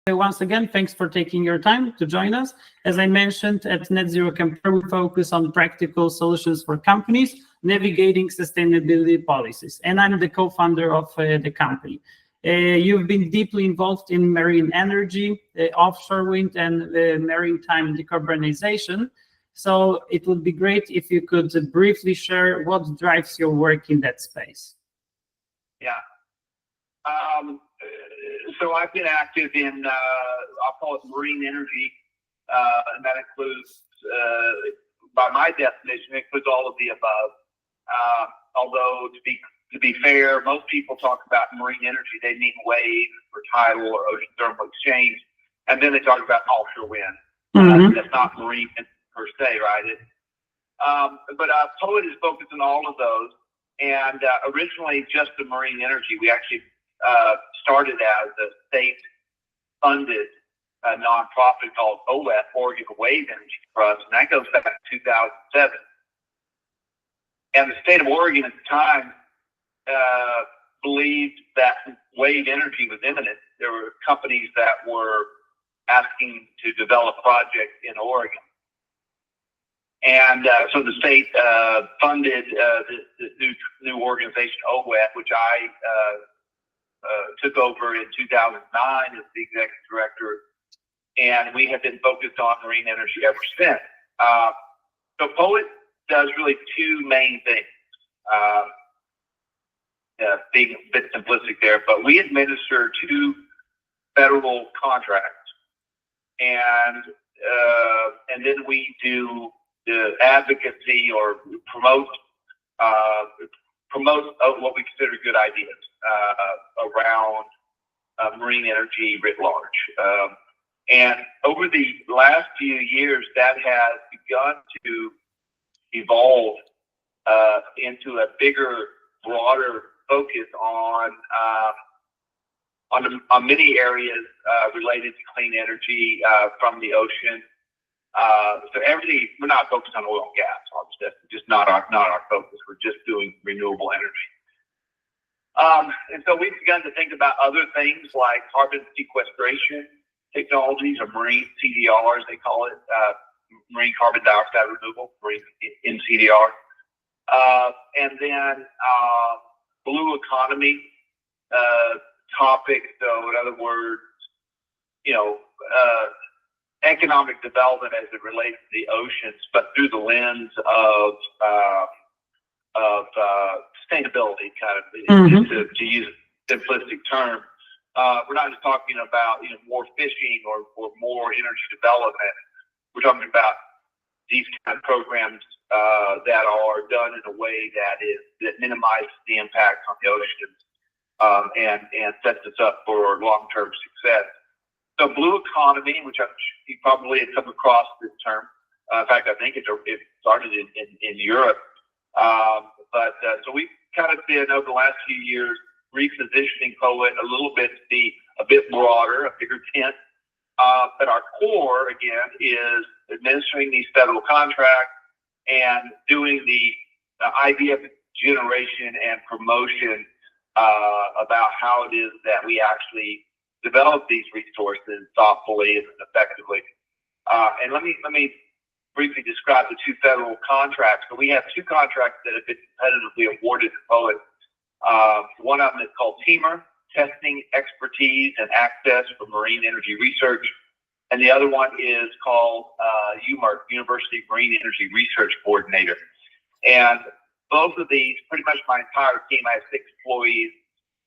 Once again, thanks for taking your time to join us. As I mentioned, at Net Zero Compare, we focus on practical solutions for companies navigating sustainability policies. And I'm the co-founder of the company. You've been deeply involved in marine energy, offshore wind, and maritime decarbonization. So it would be great if you could briefly share what drives your work in that space. Yeah. So I've been active in, I'll call it marine energy, and that includes, by my definition, it includes all of the above. Although to be fair, most people talk about marine energy, they mean wave or tidal or ocean thermal exchange, and then they talk about offshore wind. That's not marine per se, right? But POET is focused on all of those, and originally just the marine energy. We actually started as a state-funded nonprofit called OWET, Oregon Wave Energy Trust, and that goes back to 2007. And the state of Oregon at the time believed that wave energy was imminent. There were companies that were asking to develop projects in Oregon. And so the state funded the new organization, OWET, which I took over in 2009 as the executive director, and we have been focused on marine energy ever since. So POET does really two main things, being a bit simplistic there, but we administer two federal contracts, and then we do the advocacy or promote what we consider good ideas around marine energy writ large. And over the last few years, that has begun to evolve into a bigger, broader focus on many areas related to clean energy from the ocean. So everything, we're not focused on oil and gas, obviously. That's just not our focus. We're just doing renewable energy. And so we've begun to think about other things like carbon sequestration technologies, or marine CDR, as they call it, marine carbon dioxide removal, marine NCDR. And then blue economy topics. So in other words, economic development as it relates to the oceans, but through the lens of sustainability, kind of, to use a simplistic term. We're not just talking about more fishing or more energy development. We're talking about these kind of programs that are done in a way that minimizes the impact on the oceans and sets us up for long-term success. So blue economy, which you probably had come across this term. In fact, I think it started in Europe. So we've kind of been, over the last few years, repositioning POET a little bit to be a bit broader, a bigger tent. But our core, again, is administering these federal contracts and doing the idea generation and promotion about how it is that we actually develop these resources thoughtfully and effectively. And let me briefly describe the two federal contracts. So we have two contracts that have been competitively awarded to POET. One of them is called TEAMR, Testing, Expertise, and Access for Marine Energy Research. And the other one is called UMARC, University Marine Energy Research Coordinator. And both of these, pretty much my entire team, I have 6 employees,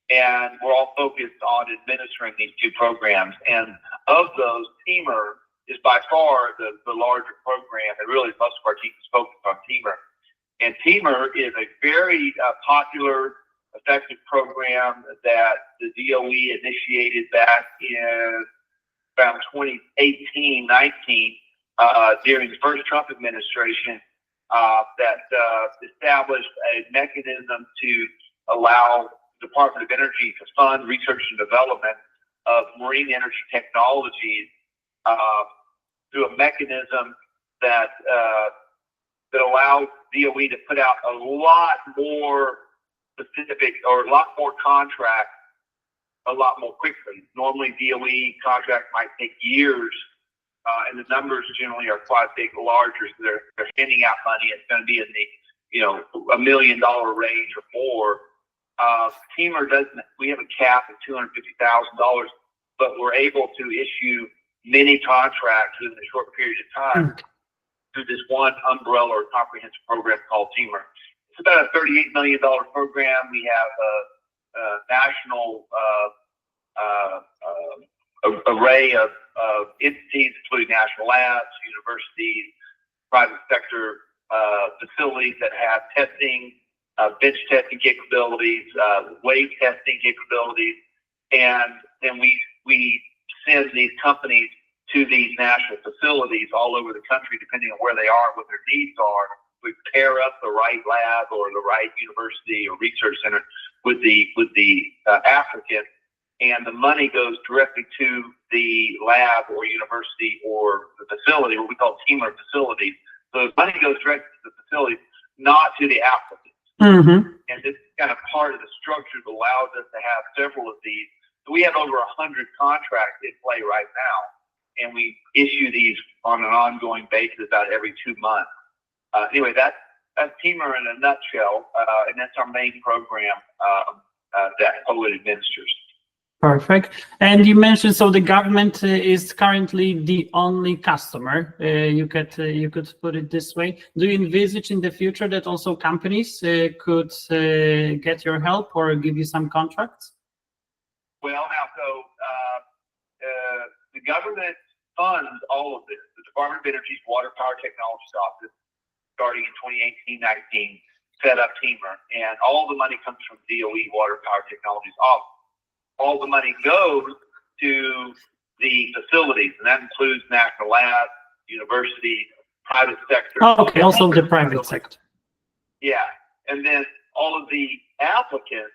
and we're all focused on administering these two programs. And of those, TEAMR is by far the larger program, and really most of our team is focused on TEAMR. And TEAMR is a very popular, effective program that the DOE initiated back in around 2018-19 during the first Trump administration that established a mechanism to allow the Department of Energy to fund research and development of marine energy technologies through a mechanism that allows DOE to put out a lot more specific or a lot more contracts a lot more quickly. Normally, DOE contracts might take years, and the numbers generally are quite big, larger. So they're handing out money. It's going to be in the $1 million range or more. Teamer doesn't. We have a cap of $250,000, but we're able to issue many contracts within a short period of time through this one umbrella or comprehensive program called Teamer. It's about a $38 million program. We have a national array of entities, including national labs, universities, private sector facilities that have testing, bench testing capabilities, wave testing capabilities, and then we send these companies to these national facilities all over the country, depending on where they are, what their needs are. We pair up the right lab or the right university or research center with the applicant, and the money goes directly to the lab or university or the facility, what we call Teamer facilities. So the money goes directly to the facility, not to the applicant. And this is kind of part of the structure that allows us to have several of these. So we have over 100 contracts in play right now, and we issue these on an ongoing basis about every 2 months. Anyway, that's Teamer in a nutshell, and that's our main program that Poet administers. Perfect. And you mentioned, so the government is currently the only customer. You could put it this way. Do you envisage in the future that also companies could get your help or give you some contracts? Well, now, so the government funds all of this. The Department of Energy's Water Power Technologies Office, starting in 2018-19, set up Teamer, and all the money comes from DOE Water Power Technologies Office. All the money goes to the facilities, and that includes national labs, universities, private sector. Oh, okay, also the private sector. Yeah, and then all of the applicants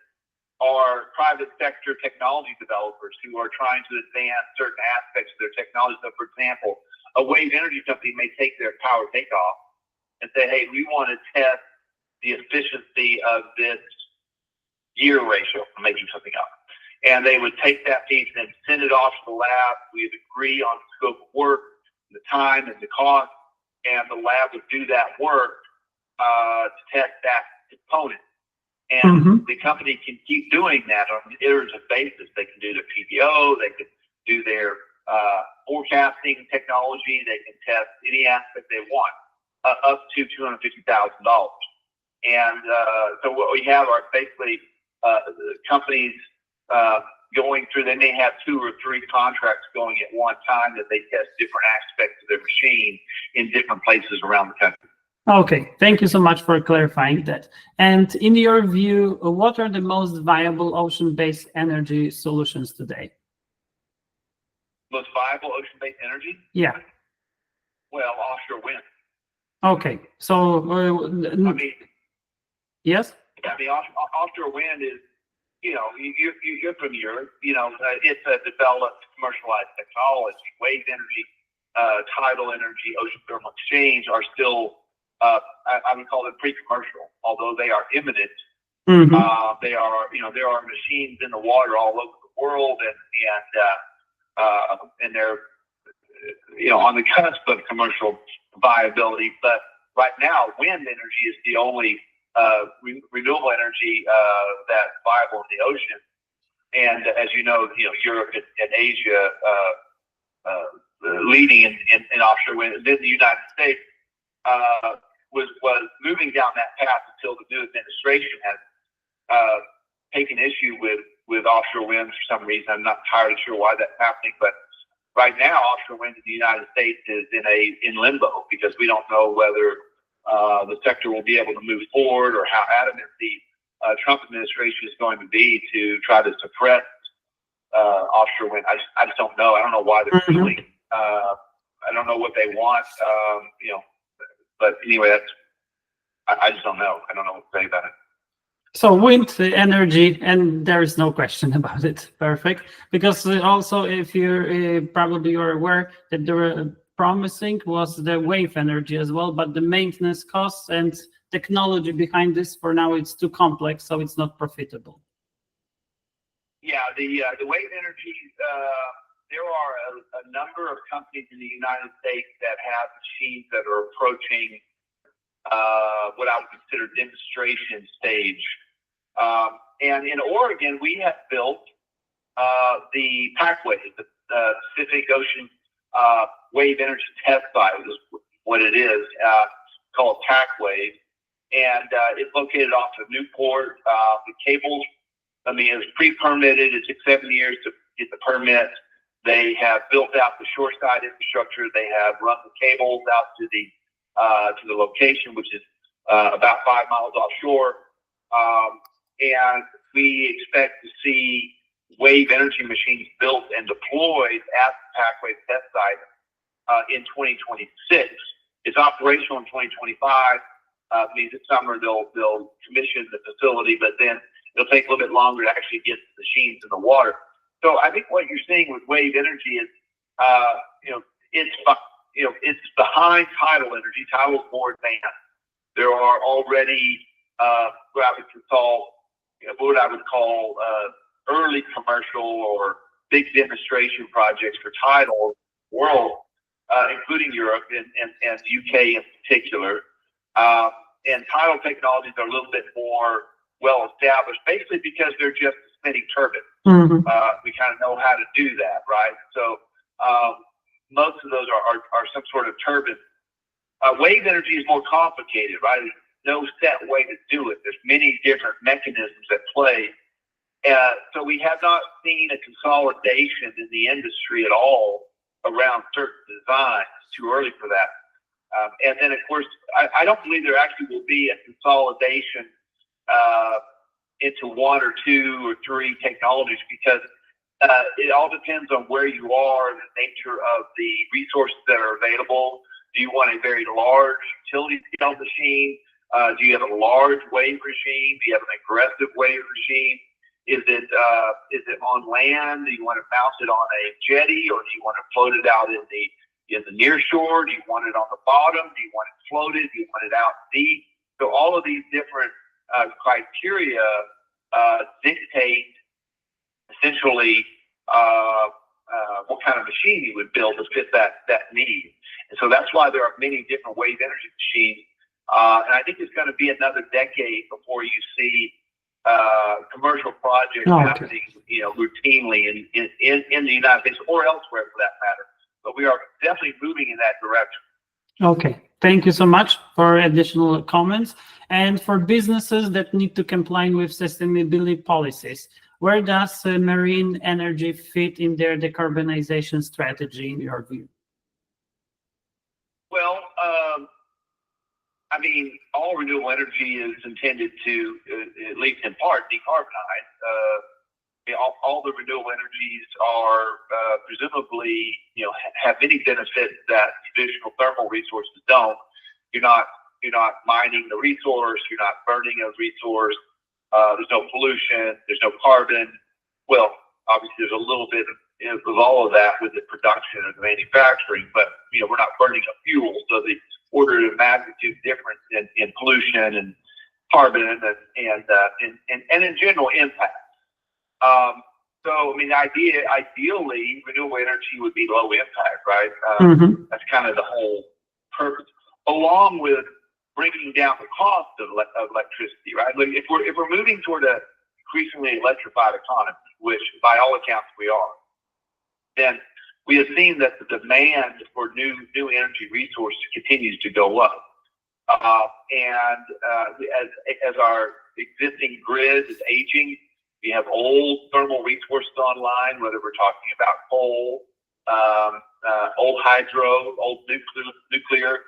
are private sector technology developers who are trying to advance certain aspects of their technology. So, for example, a wave energy company may take their power takeoff and say, hey, we want to test the efficiency of this gear ratio. I'm making something up. And they would take that piece and send it off to the lab. We'd agree on the scope of work, the time, and the cost, and the lab would do that work to test that component. And the company can keep doing that on an iterative basis. They can do their PBO, they can do their forecasting technology, they can test any aspect they want, up to $250,000. And so what we have are basically companies going through. They may have 2 or 3 contracts going at one time that they test different aspects of their machine in different places around the country. Okay, thank you so much for clarifying that. And in your view, what are the most viable ocean-based energy solutions today? Most viable ocean-based energy? Yeah. Well, offshore wind. Okay, so yes? I mean, offshore wind is, you're from Europe, it's a developed, commercialized technology. Wave energy, tidal energy, ocean thermal exchange are still, I would call them pre-commercial, although they are imminent. They are, there are machines in the water all over the world, and they're, on the cusp of commercial viability. But right now, wind energy is the only renewable energy that's viable in the ocean. And as you know, Europe and Asia leading in offshore wind. And then the United States was moving down that path until the new administration has taken issue with offshore wind for some reason. I'm not entirely sure why that's happening, but right now, offshore wind in the United States is in limbo because we don't know whether the sector will be able to move forward or how adamant the Trump administration is going to be to try to suppress offshore wind. I just don't know. I don't know why they're doing. I don't know what they want. But anyway, I just don't know. I don't know what to say about it. So wind energy, and there is no question about it. Perfect. Because also, if you're probably you're aware that they were promising was the wave energy as well, but the maintenance costs and technology behind this for now it's too complex, so it's not profitable. Yeah, the wave energy. There are a number of companies in the United States that have machines that are approaching what I would consider demonstration stage. And in Oregon, we have built the Packwave, the Pacific Ocean Wave Energy Test Site, is what it is, called Packwave. And it's located off of Newport. The cables, it's pre-permitted. It took 7 years to get the permit. They have built out the shoreside infrastructure. They have run the cables out to the location, which is about 5 miles offshore. And we expect to see wave energy machines built and deployed at the Packwave test site in 2026. It's operational in 2025. Means this summer they'll commission the facility, but then it'll take a little bit longer to actually get the machines in the water. So I think what you're seeing with wave energy is, it's behind tidal energy. Tidal is more advanced. There are already what I would call early commercial or big demonstration projects for tidal world, including Europe and the UK in particular. And tidal technologies are a little bit more well established, basically because they're just spinning turbines. Mm-hmm. We kind of know how to do that, right? So most of those are some sort of turbine. Wave energy is more complicated, right? There's no set way to do it. There's many different mechanisms at play. So we have not seen a consolidation in the industry at all around certain designs. It's too early for that. And then, of course, I don't believe there actually will be a consolidation into one or two or three technologies, because it all depends on where you are, the nature of the resources that are available. Do you want a very large utility scale machine? Do you have a large wave regime? Do you have an aggressive wave regime? Is it on land? Do you want to mount it on a jetty, or do you want to float it out in the near shore? Do you want it on the bottom? Do you want it floated? Do you want it out deep? So all of these different criteria dictate essentially what kind of machine you would build to fit that need. And so that's why there are many different wave energy machines. And I think it's going to be another decade before you see commercial projects happening, routinely in the United States or elsewhere for that matter. But we are definitely moving in that direction. Okay, thank you so much for additional comments. And for businesses that need to comply with sustainability policies, where does marine energy fit in their decarbonization strategy, in your view? Well, all renewable energy is intended to, at least in part, decarbonize. All the renewable energies are presumably, have many benefits that traditional thermal resources don't. You're not mining the resource. You're not burning a resource. There's no pollution. There's no carbon. Well, obviously, there's a little bit of all of that with the production and the manufacturing, but we're not burning a fuel, so the order of magnitude difference in pollution and carbon and in general impact. Ideally, renewable energy would be low impact, right? That's kind of the whole purpose, along with bringing down the cost of electricity, right? Like if we're moving toward a increasingly electrified economy, which by all accounts we are, then we have seen that the demand for new energy resources continues to go up. As our existing grid is aging, we have old thermal resources online, whether we're talking about coal, old hydro, old nuclear.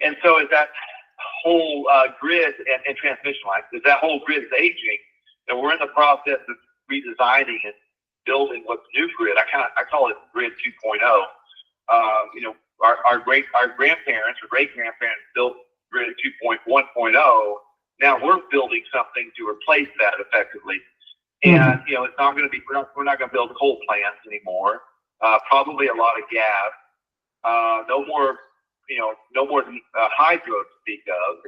And so as that whole grid and transmission lines, as that whole grid is aging, and we're in the process of redesigning and building what's new grid. I call it grid 2.0. Our grandparents or great grandparents built grid 2.1.0. Now we're building something to replace that effectively. And it's not going to be. We're not going to build coal plants anymore. Probably a lot of gas. No more hydro to speak of.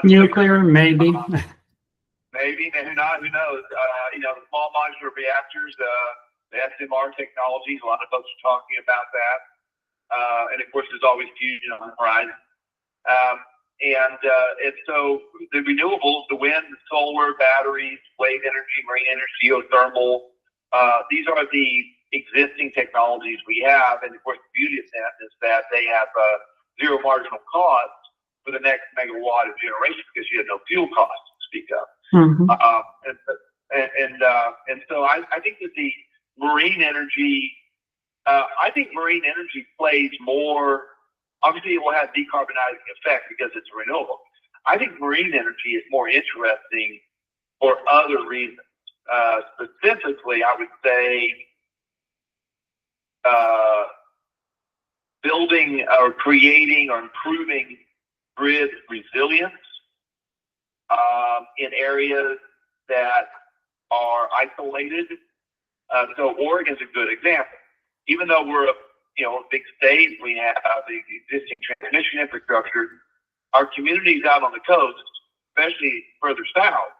Nuclear, maybe. maybe, who knows? The small modular reactors, the SMR technologies, a lot of folks are talking about that. And of course, there's always fusion on the horizon. And so the renewables, the wind, the solar, batteries, wave energy, marine energy, geothermal, these are the existing technologies we have. And of course, the beauty of that is that they have zero marginal cost for the next megawatt of generation because you have no fuel costs to speak of. Mm-hmm. And so I think that the marine energy, plays more. Obviously, it will have decarbonizing effect because it's renewable. I think marine energy is more interesting for other reasons. Specifically, I would say building or creating or improving grid resilience in areas that are isolated. So Oregon's a good example. Even though we're a big state, we have the existing transmission infrastructure. Our communities out on the coast, especially further south,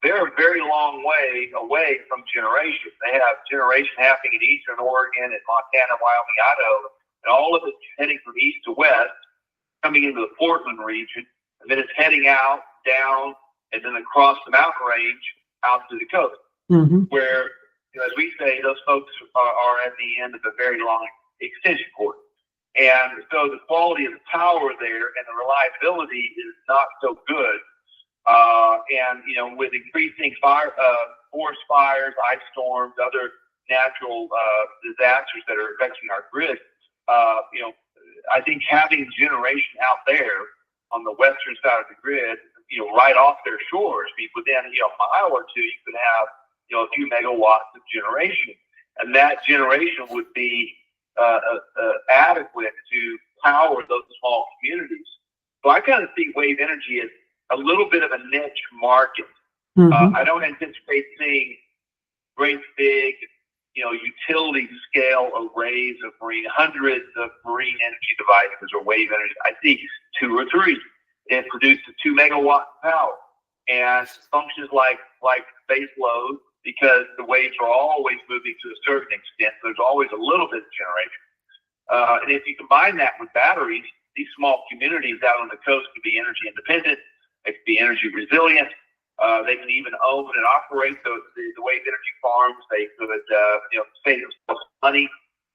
they're a very long way away from generation. They have generation happening in eastern Oregon and Montana, Wyoming, Idaho, and all of it's heading from east to west, coming into the Portland region, and then it's heading out, down, and then across the mountain range out to the coast, where, as we say, those folks are at the end of a very long extension cord. And so the quality of the power there and the reliability is not so good. And with increasing forest fires, ice storms, other natural disasters that are affecting our grid, I think having generation out there on the western side of the grid, right off their shores, within a mile or two, you could have a few megawatts of generation, and that generation would be adequate to power those small communities. So I kind of see wave energy as a little bit of a niche market. I don't anticipate seeing great big, utility scale arrays of hundreds of marine energy devices or wave energy. I see 2 or 3. It produces 2 megawatts of power and functions like base load because the waves are always moving to a certain extent. So there's always a little bit of generation. And if you combine that with batteries, these small communities out on the coast could be energy independent. They could be energy resilient. They can even own and operate the wave energy farms. They could, save themselves money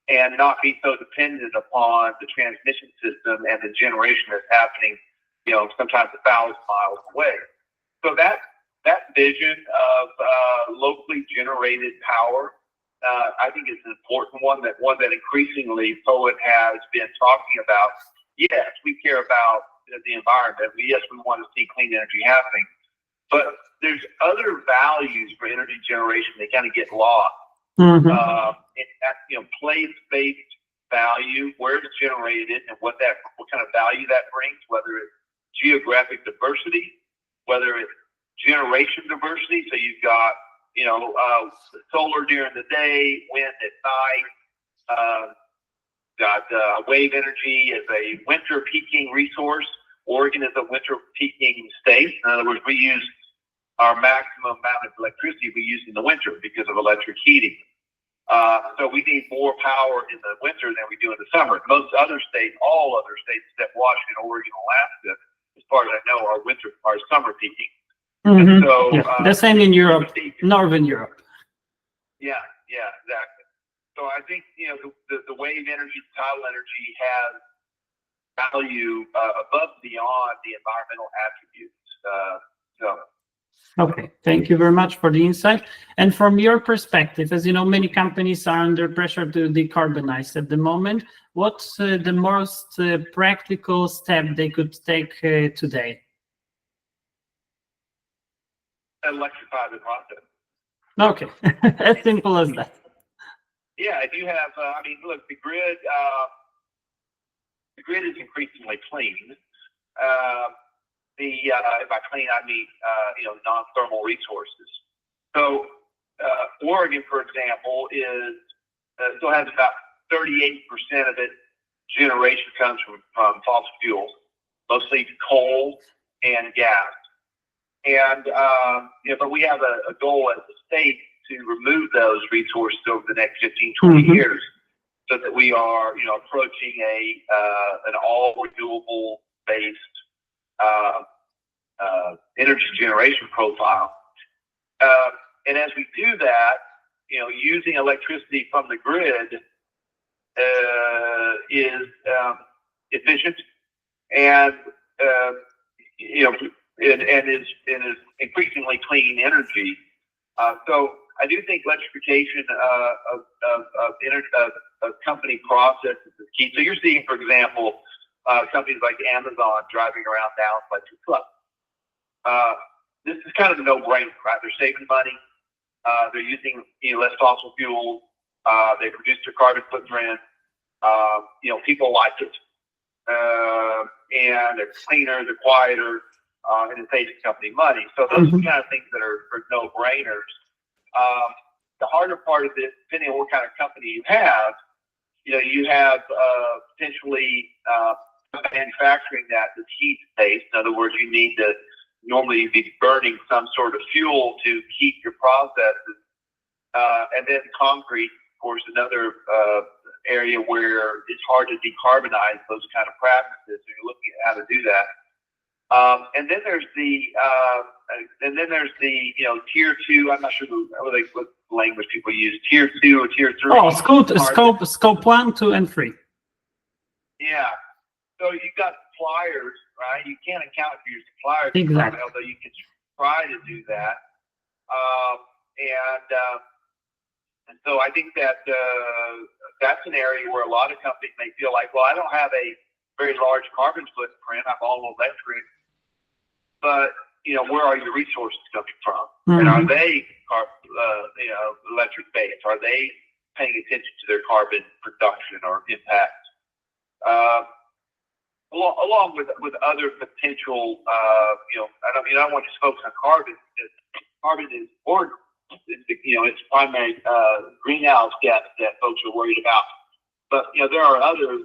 and not be so dependent upon the transmission system and the generation that's happening, sometimes 1,000 miles away. So that vision of locally generated power, I think is an important one that increasingly POET has been talking about. Yes, we care about the environment. Yes, we want to see clean energy happening. But there's other values for energy generation that kind of get lost. And that's, place-based value, where it's generated, and what kind of value that brings, whether it's geographic diversity, whether it's generation diversity. So you've got, solar during the day, wind at night, got wave energy as a winter peaking resource. Oregon is a winter peaking state. In other words, we use our maximum amount of electricity we use in the winter because of electric heating. So we need more power in the winter than we do in the summer. All other states except Washington, Oregon, Alaska, as far as I know, are summer peaking. And so, the same in Europe, Northern Europe. Yeah, exactly. So I think, the wave energy, tidal energy has value above and beyond the environmental attributes. Okay, thank you very much for the insight. And from your perspective, as you know, many companies are under pressure to decarbonize at the moment. What's the most practical step they could take today? Electrify the process. Okay, as simple as that. Yeah, if you have, look, the grid is increasingly clean. By clean, I mean, non-thermal resources. So Oregon, for example, still has about 38% of its generation comes from fossil fuels, mostly coal and gas. And but we have a goal as a state to remove those resources over the next 15, 20 years, so that we are approaching an all renewable based energy generation profile. And as we do that, using electricity from the grid is efficient and is increasingly clean energy. So I do think electrification of company processes is key. So you're seeing, for example, companies like Amazon driving around now with electric trucks. This is kind of a no-brainer, right? They're saving money. They're using less fossil fuels. They reduce their carbon footprint. People like it, and they're cleaner, they're quieter, and it saves the company money. So those are the kind of things that are no-brainers. The harder part of this, depending on what kind of company you have potentially manufacturing that's heat-based. In other words, you need to normally be burning some sort of fuel to keep your processes. And then concrete, of course, another area where it's hard to decarbonize those kind of practices. So you're looking at how to do that. And then there's the tier 2. I'm not sure what language people use. Tier 2 or tier 3. Oh, scope 1, 2, and 3. Yeah. So you've got suppliers, right? You can't account for your suppliers, exactly. Although you can try to do that. And so I think that that's an area where a lot of companies may feel like, well, I don't have a very large carbon footprint. I'm all electric. But, where are your resources coming from? And are they electric based? Are they paying attention to their carbon production or impact? Along with other potential, I don't want to just focus on carbon. Carbon is important. It's primary greenhouse gas that folks are worried about. But there are other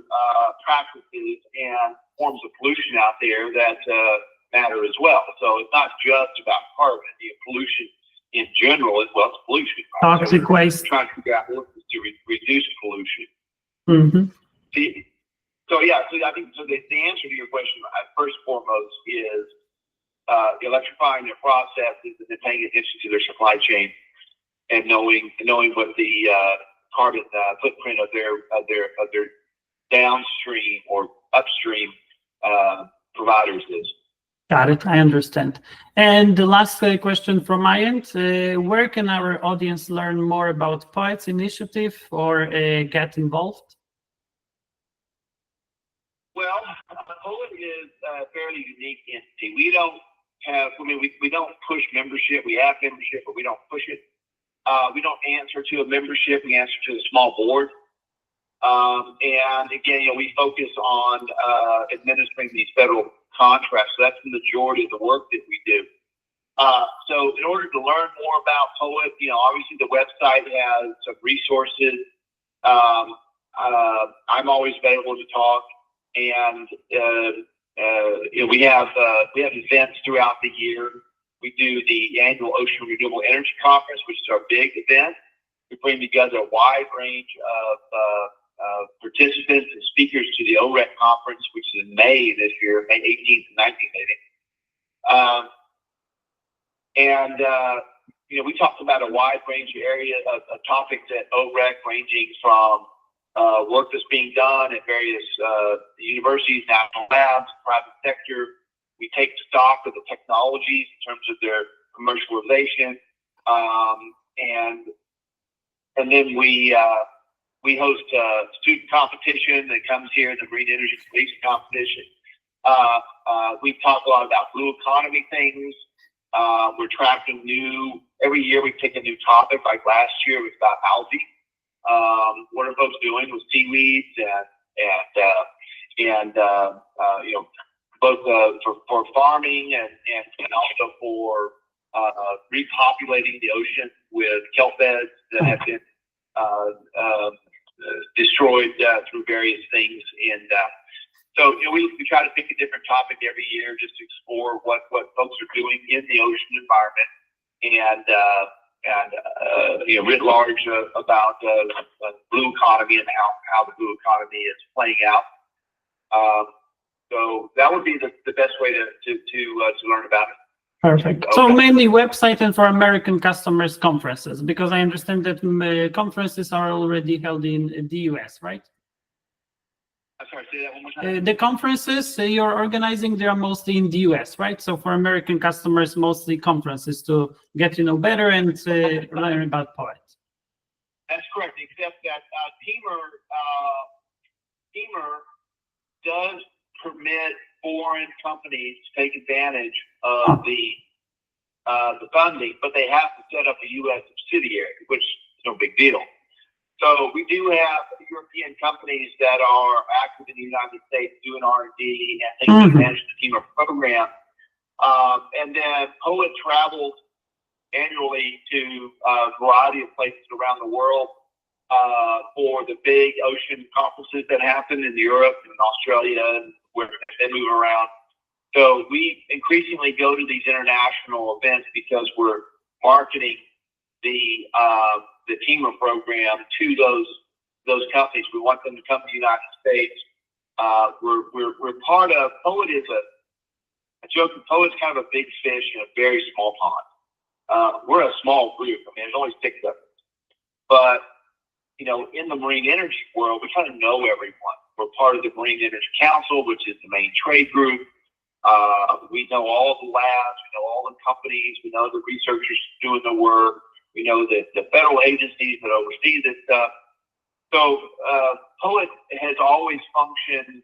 practices and forms of pollution out there that matter as well. So it's not just about carbon. Pollution in general as well as pollution. Right? Toxic waste. Trying to figure out ways to reduce pollution. So I think the answer to your question, first and foremost, is electrifying their processes and then paying attention to their supply chain and knowing what the carbon footprint of their downstream or upstream providers is. Got it. I understand. And the last question from my end, where can our audience learn more about POET's initiative or get involved? Well, POET is a fairly unique entity. We don't have, we don't push membership. We have membership, but we don't push it. We don't answer to a membership. We answer to a small board. And again, we focus on administering these federal contracts. So that's the majority of the work that we do. So in order to learn more about POET, obviously the website has some resources. I'm always available to talk. And we have events throughout the year. We do the annual Ocean Renewable Energy Conference, which is our big event. We bring together a wide range of participants and speakers to the OREC conference, which is in May this year, May 18th and 19th, maybe. We talked about a wide range of areas of topics at OREC, ranging from work that's being done at various universities, national labs, private sector. We take stock of the technologies in terms of their commercialization, and then we host a student competition that comes here, the Marine Energy Police competition. We talk a lot about blue economy things. We're tracking every year we pick a new topic. Like last year, it was about algae. What are folks doing with seaweeds and both for farming and also for repopulating the ocean with kelp beds that have been destroyed through various things. And So, we try to pick a different topic every year just to explore what folks are doing in the ocean environment and writ large about the blue economy and how the blue economy is playing out. So that would be the best way to learn about it. Perfect. Okay. So mainly website and for American customers conferences, because I understand that conferences are already held in the US, right? I'm sorry, say that one more time. The conferences you're organizing, they are mostly in the US, right? So for American customers, mostly conferences to get to know better and learn about POET. That's correct, except that Teamer does permit foreign companies to take advantage of the funding, but they have to set up a U.S. subsidiary, which is no big deal. So we do have European companies that are active in the United States doing R&D and taking advantage of the Teamer program. And then POET travels annually to a variety of places around the world for the big ocean conferences that happen in Europe and Australia, and where they move around. So we increasingly go to these international events because we're marketing the Teamer program to those companies. We want them to come to the United States. We're part of POET is POET's kind of a big fish in a very small pond. We're a small group. I mean, there's only 6 of us, but in the marine energy world, we kind of know everyone. We're part of the Marine Energy Council, which is the main trade group. We know all the labs, we know all the companies, we know the researchers doing the work, we know the federal agencies that oversee this stuff. So POET has always functioned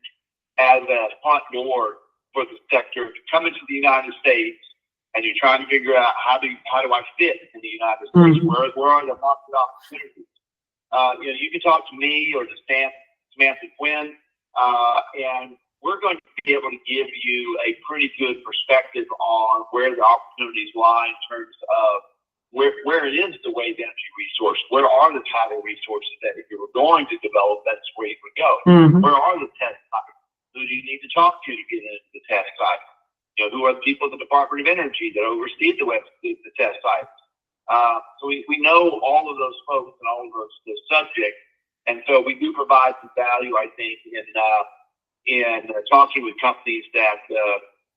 as a front door for the sector to come into the United States, and you're trying to figure out how do I fit in the United States? Where are the market opportunities? You can talk to me or to Samantha Quinn, and we're going to be able to give you a pretty good perspective on where the opportunities lie in terms of where it is the wave energy resource. Where are the tidal resources that if you were going to develop, that's where you would go? Where are the test sites? Who do you need to talk to get into the test site? Who are the people at the Department of Energy that oversee the test sites? So we know all of those folks and all of those subjects, and so we do provide some value, I think, in talking with companies that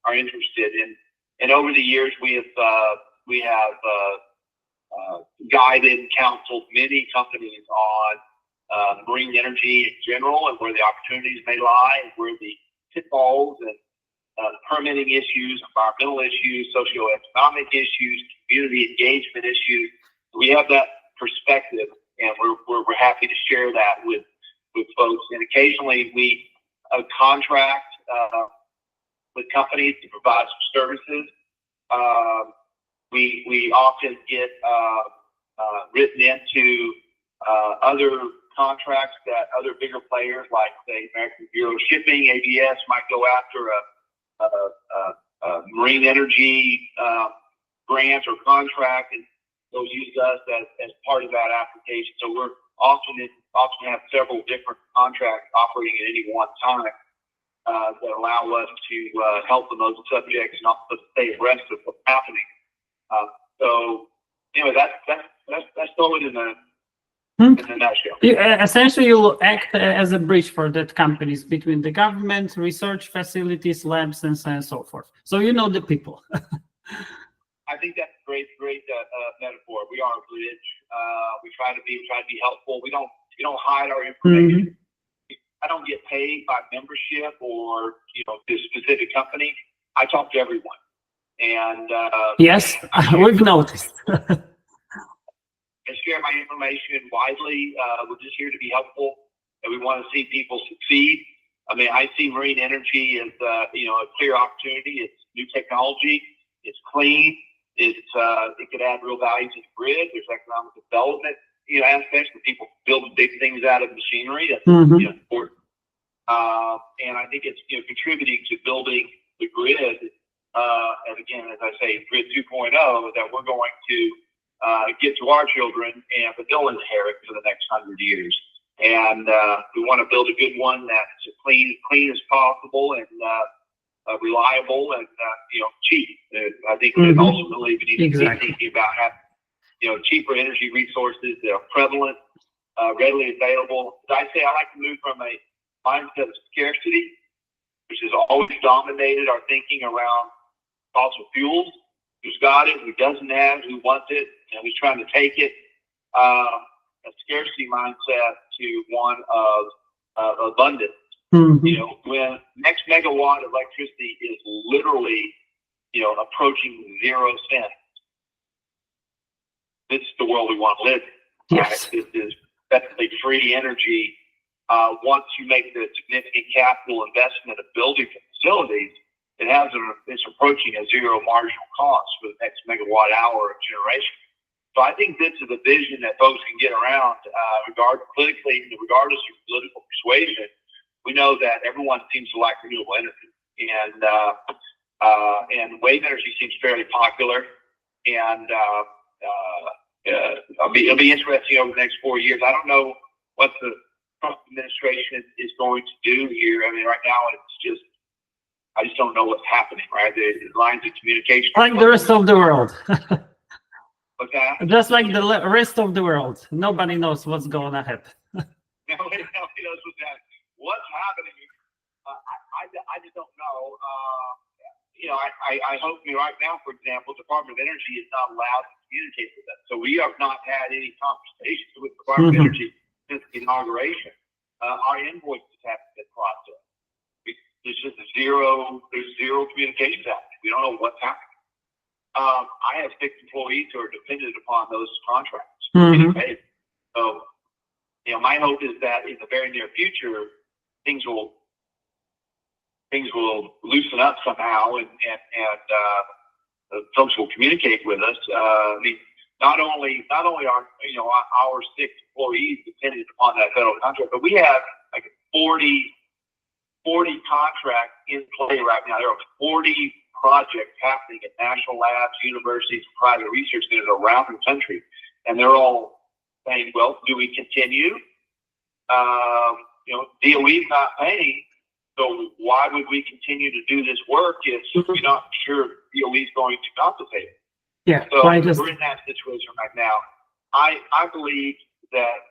are interested in. And over the years, we have guided and counseled many companies on marine energy in general and where the opportunities may lie and where the pitfalls and permitting issues, environmental issues, socioeconomic issues, community engagement issues. We have that perspective, and we're happy to share that with folks. And occasionally we contract with companies to provide some services. We often get written into other contracts that other bigger players like, say, American Bureau of Shipping, ABS, might go after a marine energy grant or contract, and they'll use us as part of that application. So we're often have several different contracts operating at any one time that allow us to help them those subjects and also stay abreast of what's happening. So anyway, that's all in a nutshell. Essentially, you'll act as a bridge for that companies between the government, research facilities, labs, and so on and so forth. So the people. I think that's a great metaphor. We are a bridge. We try to be helpful. We don't hide our information. I don't get paid by membership or this specific company. I talk to everyone, and yes, we've noticed. And share my information widely. We're just here to be helpful, and we want to see people succeed. I mean, I see marine energy as a clear opportunity. It's new technology. It's clean. It could add real value to the grid. There's economic development, aspects where people build big things out of machinery. That's important. And I think it's contributing to building the grid. And again, as I say, Grid 2.0, that we're going to get to our children and that they'll inherit for the next 100 years. And we want to build a good one that's clean as possible and reliable and cheap. I think that ultimately we need to be thinking about having cheaper energy resources that are prevalent, readily available. As I say, I like to move from a mindset of scarcity, which has always dominated our thinking around fossil fuels. Who's got it? Who doesn't have? Who wants it? Who's trying to take it? A scarcity mindset to one of abundance. When next megawatt of electricity is literally, approaching 0 cents. This is the world we want to live in. Yes. Right? This is definitely free energy. Once you make the significant capital investment of building facilities, it's approaching a zero marginal cost for the next megawatt hour of generation. So I think this is a vision that folks can get around, politically, regardless of political persuasion. We know that everyone seems to like renewable energy, and wave energy seems fairly popular. And it'll be interesting over the next 4 years. I don't know what the Trump administration is going to do here. I mean, right now I just don't know what's happening. Right, the lines of communication, like the rest of the world. Okay. Just like the rest of the world, nobody knows what's going to happen. Nobody knows what's happening. I just don't know. I hope right now, for example, the Department of Energy is not allowed to communicate with us. So we have not had any conversations with the Department of Energy since the inauguration. Our invoices haven't been processed. There's just zero communication happening. We don't know what's happening. I have 6 employees who are dependent upon those contracts getting paid. So, my hope is that in the very near future, things will loosen up somehow, and folks will communicate with us. I mean, not only are our 6 employees dependent upon that federal contract, but we have like 40 contracts in play right now. There are 40 projects happening at national labs, universities, private research centers around the country, and they're all saying, "Well, do we continue? DOE's not paying, so why would we continue to do this work if we're not sure DOE's going to compensate?" Yeah, so we're in that situation right now. I believe that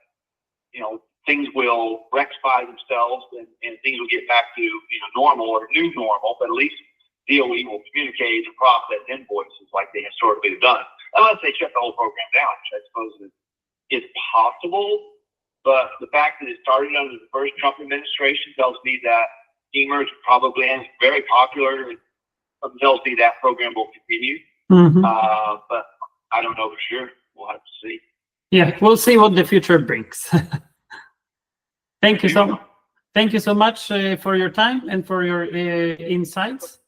things will rectify themselves and things will get back to normal or new normal, but at least DOE will communicate and process invoices like they historically have done, unless they shut the whole program down, which I suppose is possible. But the fact that it started under the first Trump administration tells me that steamers probably is very popular, and tells me that program will continue. But I don't know for sure. We'll have to see. Yeah, we'll see what the future brings. Thank you so much for your time and for your insights.